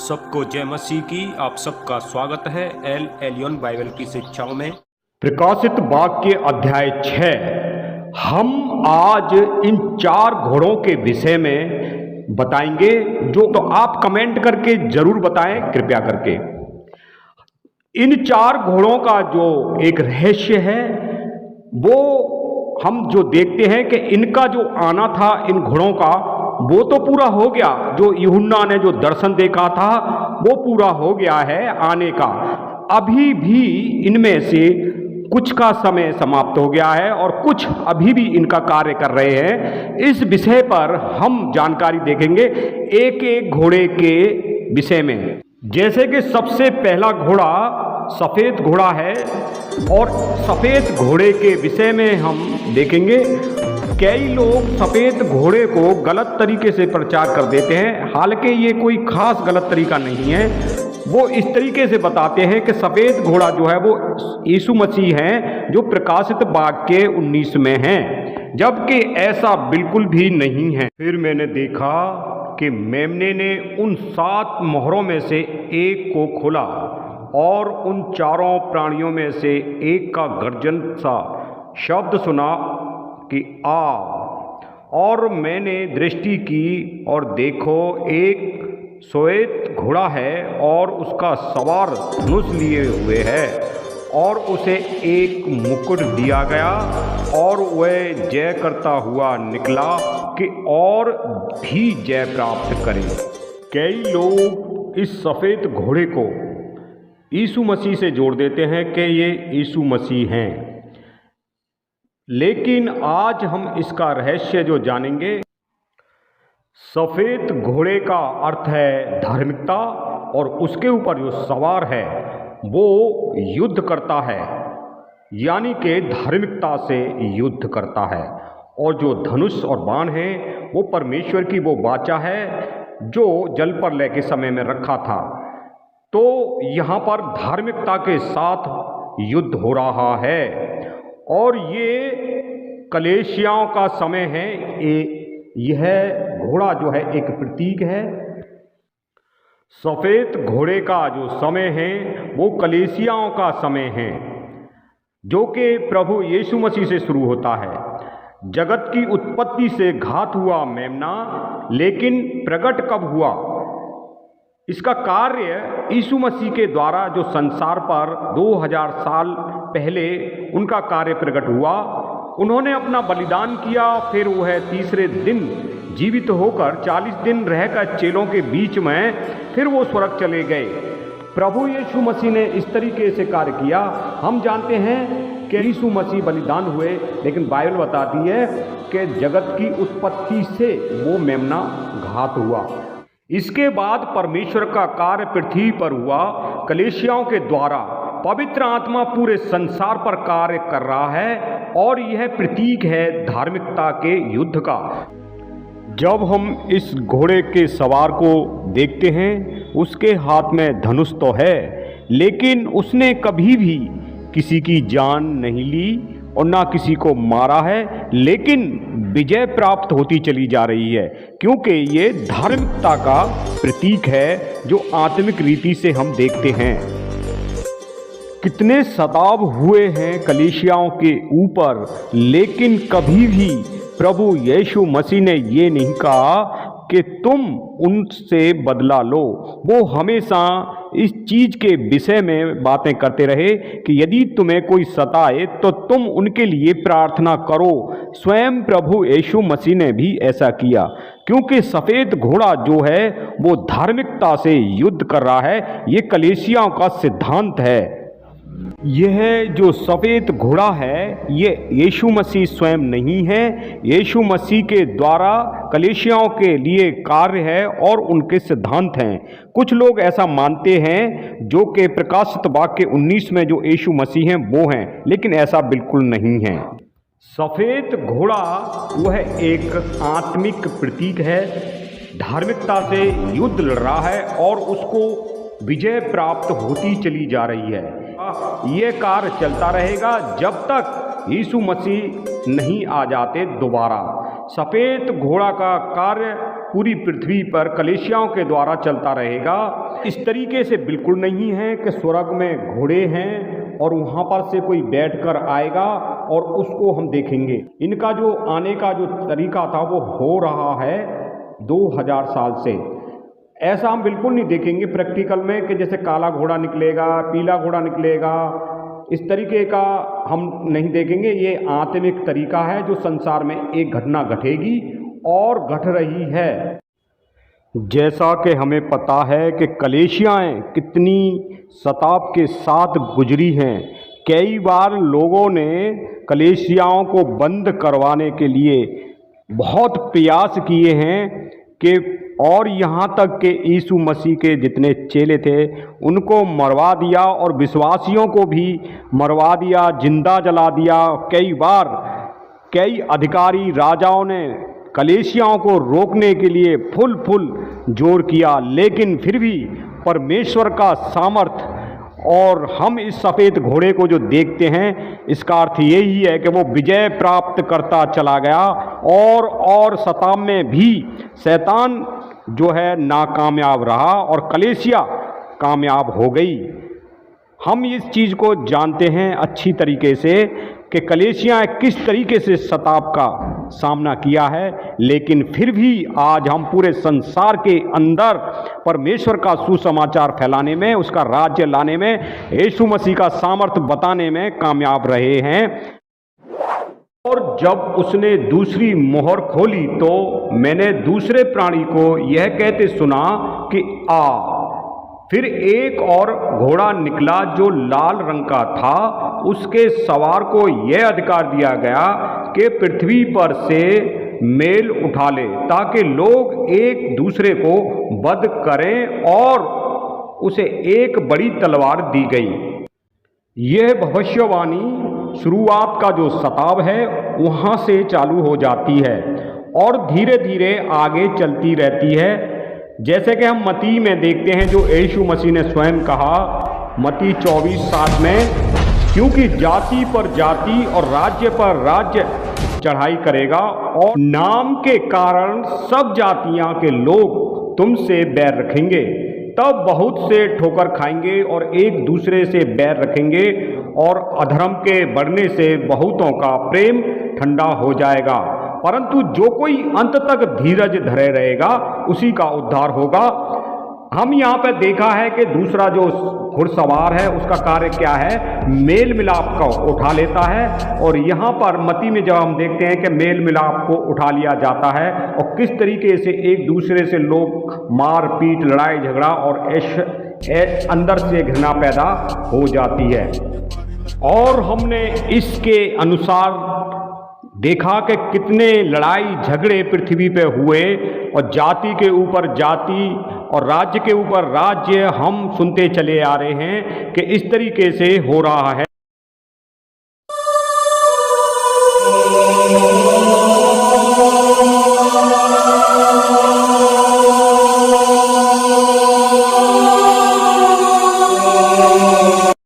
सबको जय मसीह की। आप सबका स्वागत है एल एलियन बाइबल की शिक्षाओं में। प्रकाशित वाक्य अध्याय 6। हम आज इन 4 घोड़ों के विषय में बताएंगे, जो तो आप कमेंट करके जरूर बताएं कृपया करके। इन 4 घोड़ों का जो एक रहस्य है वो हम जो देखते हैं कि इनका जो आना था इन घोड़ों का वो तो पूरा हो गया। जो यूहन्ना ने जो दर्शन देखा था वो पूरा हो गया है आने का। अभी भी इनमें से कुछ का समय समाप्त हो गया है और कुछ अभी भी इनका कार्य कर रहे हैं। इस विषय पर हम जानकारी देखेंगे एक एक घोड़े के विषय में। जैसे कि सबसे पहला घोड़ा सफेद घोड़ा है और सफेद घोड़े के विषय में हम देखेंगे। कई लोग सफेद घोड़े को गलत तरीके से प्रचार कर देते हैं, हालांकि ये कोई खास गलत तरीका नहीं है। वो इस तरीके से बताते हैं कि सफेद घोड़ा जो है वो यीशु मसीह हैं, जो प्रकाशित वाक्य 19 में हैं, जबकि ऐसा बिल्कुल भी नहीं है। फिर मैंने देखा कि मेमने ने उन 7 मोहरों में से एक को खोला और उन 4 प्राणियों में से एक का गर्जन सा शब्द सुना कि आ। और मैंने दृष्टि की और देखो एक श्वेत घोड़ा है और उसका सवार धनुष लिए हुए है और उसे एक मुकुट दिया गया और वह जय करता हुआ निकला कि और भी जय प्राप्त करे। कई लोग इस सफ़ेद घोड़े को यीशु मसीह से जोड़ देते हैं कि ये यीशु मसीह हैं, लेकिन आज हम इसका रहस्य जो जानेंगे। सफ़ेद घोड़े का अर्थ है धार्मिकता और उसके ऊपर जो सवार है वो युद्ध करता है, यानी कि धार्मिकता से युद्ध करता है। और जो धनुष और बाण है वो परमेश्वर की वो वाचा है जो जल प्रलय के समय में रखा था। तो यहाँ पर धार्मिकता के साथ युद्ध हो रहा है और ये कलेशियाओं का समय है। यह घोड़ा जो है एक प्रतीक है। सफ़ेद घोड़े का जो समय है वो कलेशियाओं का समय है, जो कि प्रभु यीशु मसीह से शुरू होता है। जगत की उत्पत्ति से घात हुआ मेमना, लेकिन प्रकट कब हुआ? इसका कार्य यीशु मसीह के द्वारा जो संसार पर 2000 साल पहले उनका कार्य प्रकट हुआ। उन्होंने अपना बलिदान किया, फिर वह तीसरे दिन जीवित होकर 40 दिन रहकर चेलों के बीच में फिर वो स्वर्ग चले गए। प्रभु यीशु मसीह ने इस तरीके से कार्य किया। हम जानते हैं कि यीशु मसीह बलिदान हुए, लेकिन बाइबल बताती है कि जगत की उत्पत्ति से वो मेमना घात हुआ। इसके बाद परमेश्वर का कार्य पृथ्वी पर हुआ कलीसियाओं के द्वारा। पवित्र आत्मा पूरे संसार पर कार्य कर रहा है और यह प्रतीक है धार्मिकता के युद्ध का। जब हम इस घोड़े के सवार को देखते हैं, उसके हाथ में धनुष तो है, लेकिन उसने कभी भी किसी की जान नहीं ली और ना किसी को मारा है, लेकिन विजय प्राप्त होती चली जा रही है, क्योंकि ये धार्मिकता का प्रतीक है जो आत्मिक रीति से हम देखते हैं। कितने सताव हुए हैं कलीसियाओं के ऊपर, लेकिन कभी भी प्रभु यीशु मसीह ने ये नहीं कहा कि तुम उनसे बदला लो। वो हमेशा इस चीज़ के विषय में बातें करते रहे कि यदि तुम्हें कोई सताए तो तुम उनके लिए प्रार्थना करो। स्वयं प्रभु यीशु मसीह ने भी ऐसा किया, क्योंकि सफ़ेद घोड़ा जो है वो धार्मिकता से युद्ध कर रहा है। ये कलीसियाओं का सिद्धांत है। यह जो सफ़ेद घोड़ा है ये यीशु मसीह स्वयं नहीं है, यीशु मसीह के द्वारा कलीसियाओं के लिए कार्य है और उनके सिद्धांत हैं। कुछ लोग ऐसा मानते हैं जो कि प्रकाशित वाक्य 19 में जो यीशु मसीह हैं वो हैं, लेकिन ऐसा बिल्कुल नहीं है। सफ़ेद घोड़ा वह एक आत्मिक प्रतीक है, धार्मिकता से युद्ध लड़ रहा है और उसको विजय प्राप्त होती चली जा रही है। ये कार्य चलता रहेगा जब तक यीशु मसीह नहीं आ जाते दोबारा। सफ़ेद घोड़ा का कार्य पूरी पृथ्वी पर कलेशियाओं के द्वारा चलता रहेगा। इस तरीके से बिल्कुल नहीं है कि स्वर्ग में घोड़े हैं और वहाँ पर से कोई बैठकर आएगा और उसको हम देखेंगे। इनका जो आने का जो तरीका था वो हो रहा है 2000 साल से। ऐसा हम बिल्कुल नहीं देखेंगे प्रैक्टिकल में कि जैसे काला घोड़ा निकलेगा, पीला घोड़ा निकलेगा, इस तरीके का हम नहीं देखेंगे। ये आत्मिक तरीका है जो संसार में एक घटना घटेगी और घट रही है। जैसा कि हमें पता है कि कलेशियाएँ कितनी सताप के साथ गुजरी हैं। कई बार लोगों ने कलेशियाओं को बंद करवाने के लिए बहुत प्रयास किए हैं कि और यहाँ तक कि यीशु मसीह के जितने चेले थे उनको मरवा दिया और विश्वासियों को भी मरवा दिया, जिंदा जला दिया। कई बार कई अधिकारी राजाओं ने कलेशियाओं को रोकने के लिए फुल जोर किया, लेकिन फिर भी परमेश्वर का सामर्थ और हम इस सफ़ेद घोड़े को जो देखते हैं इसका अर्थ यही है कि वो विजय प्राप्त करता चला गया और सताम में भी शैतान जो है नाकामयाब रहा और कलेशिया कामयाब हो गई। हम इस चीज़ को जानते हैं अच्छी तरीके से कि कलेशियाँ किस तरीके से सताप का सामना किया है, लेकिन फिर भी आज हम पूरे संसार के अंदर परमेश्वर का सुसमाचार फैलाने में, उसका राज्य लाने में, यीशु मसीह का सामर्थ बताने में कामयाब रहे हैं। और जब उसने दूसरी मोहर खोली तो मैंने दूसरे प्राणी को यह कहते सुना कि आ। फिर एक और घोड़ा निकला जो लाल रंग का था। उसके सवार को यह अधिकार दिया गया कि पृथ्वी पर से मेल उठा ले, ताकि लोग एक दूसरे को वध करें, और उसे एक बड़ी तलवार दी गई। यह भविष्यवाणी शुरुआत का जो शताब है वहाँ से चालू हो जाती है और धीरे धीरे आगे चलती रहती है। जैसे कि हम मत्ती में देखते हैं जो यीशु मसीह ने स्वयं कहा मत्ती 24:7 में, क्योंकि जाति पर जाति और राज्य पर राज्य चढ़ाई करेगा और नाम के कारण सब जातियां के लोग तुमसे बैर रखेंगे। तब बहुत से ठोकर खाएंगे और एक दूसरे से बैर रखेंगे और अधर्म के बढ़ने से बहुतों का प्रेम ठंडा हो जाएगा, परंतु जो कोई अंत तक धीरज धरे रहेगा उसी का उद्धार होगा। हम यहाँ पे देखा है कि दूसरा जो घुड़सवार है उसका कार्य क्या है, मेल मिलाप को उठा लेता है। और यहाँ पर मत्ती में जब हम देखते हैं कि मेल मिलाप को उठा लिया जाता है और किस तरीके से एक दूसरे से लोग मार पीट, लड़ाई झगड़ा और अंदर से घृणा पैदा हो जाती है। और हमने इसके अनुसार देखा कि कितने लड़ाई झगड़े पृथ्वी पे हुए और जाति के ऊपर जाति और राज्य के ऊपर राज्य हम सुनते चले आ रहे हैं कि इस तरीके से हो रहा है।